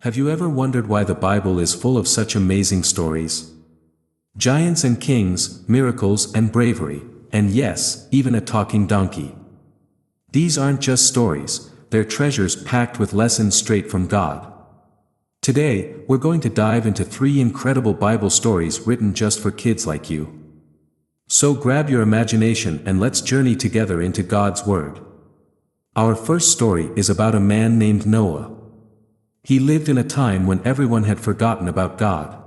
Have you ever wondered why the Bible is full of such amazing stories? Giants and kings, miracles and bravery, and yes, even a talking donkey. These aren't just stories, they're treasures packed with lessons straight from God. Today, we're going to dive into 3 incredible Bible stories written just for kids like you. So grab your imagination and let's journey together into God's Word. Our first story is about a man named Noah. He lived in a time when everyone had forgotten about God.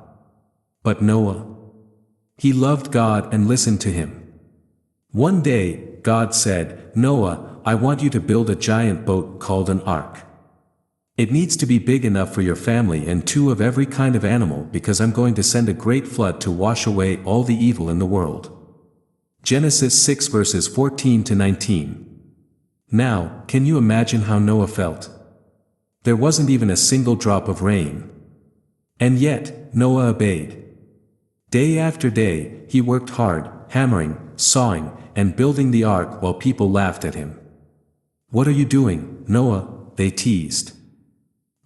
But Noah, he loved God and listened to Him. One day, God said, "Noah, I want you to build a giant boat called an ark. It needs to be big enough for your family and 2 of every kind of animal because I'm going to send a great flood to wash away all the evil in the world." Genesis 6 verses 14 to 19. Now, can you imagine how Noah felt? There wasn't even a single drop of rain. And yet, Noah obeyed. Day after day, he worked hard, hammering, sawing, and building the ark while people laughed at him. "What are you doing, Noah?" they teased.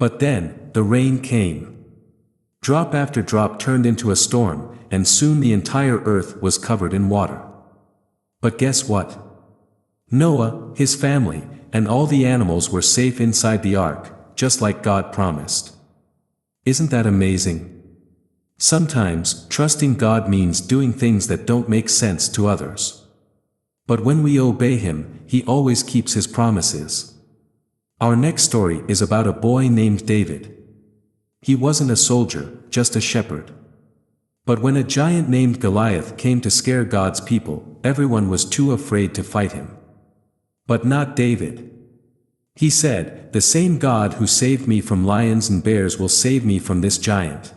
But then, the rain came. Drop after drop turned into a storm, and soon the entire earth was covered in water. But guess what? Noah, his family, and all the animals were safe inside the ark, just like God promised. Isn't that amazing? Sometimes, trusting God means doing things that don't make sense to others. But when we obey Him, He always keeps His promises. Our next story is about a boy named David. He wasn't a soldier, just a shepherd. But when a giant named Goliath came to scare God's people, everyone was too afraid to fight him. But not David. He said, "The same God who saved me from lions and bears will save me from this giant."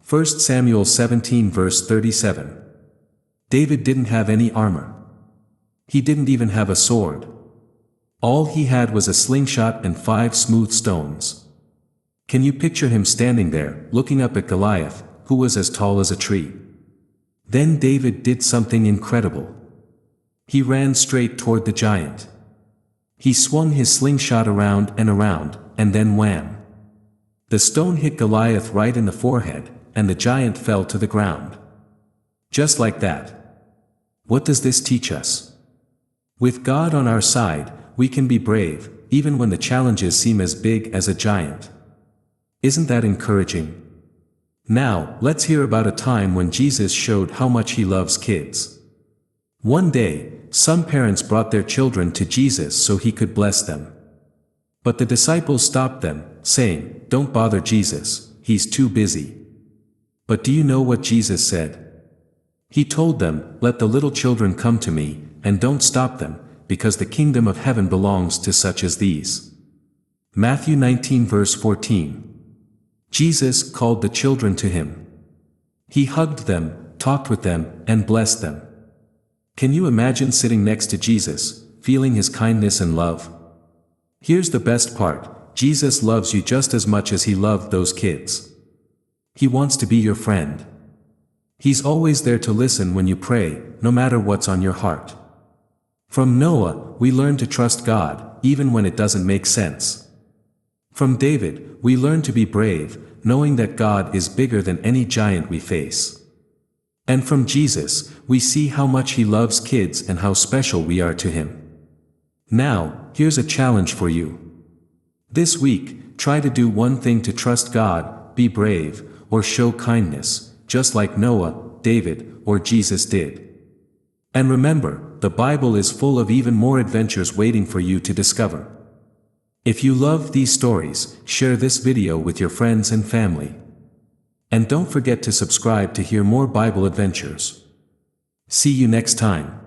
1 Samuel 17 verse 37. David didn't have any armor. He didn't even have a sword. All he had was a slingshot and 5 smooth stones. Can you picture him standing there, looking up at Goliath, who was as tall as a tree? Then David did something incredible. He ran straight toward the giant. He swung his slingshot around, and then wham! The stone hit Goliath right in the forehead, and the giant fell to the ground. Just like that. What does this teach us? With God on our side, we can be brave, even when the challenges seem as big as a giant. Isn't that encouraging? Now, let's hear about a time when Jesus showed how much He loves kids. One day, some parents brought their children to Jesus so He could bless them. But the disciples stopped them, saying, "Don't bother Jesus, He's too busy." But do you know what Jesus said? He told them, "Let the little children come to me, and don't stop them, because the kingdom of heaven belongs to such as these." Matthew 19 verse 14. Jesus called the children to Him. He hugged them, talked with them, and blessed them. Can you imagine sitting next to Jesus, feeling His kindness and love? Here's the best part: Jesus loves you just as much as He loved those kids. He wants to be your friend. He's always there to listen when you pray, no matter what's on your heart. From Noah, we learn to trust God, even when it doesn't make sense. From David, we learn to be brave, knowing that God is bigger than any giant we face. And from Jesus, we see how much He loves kids and how special we are to Him. Now, here's a challenge for you. This week, try to do one thing to trust God, be brave, or show kindness, just like Noah, David, or Jesus did. And remember, the Bible is full of even more adventures waiting for you to discover. If you love these stories, share this video with your friends and family. And don't forget to subscribe to hear more Bible adventures. See you next time.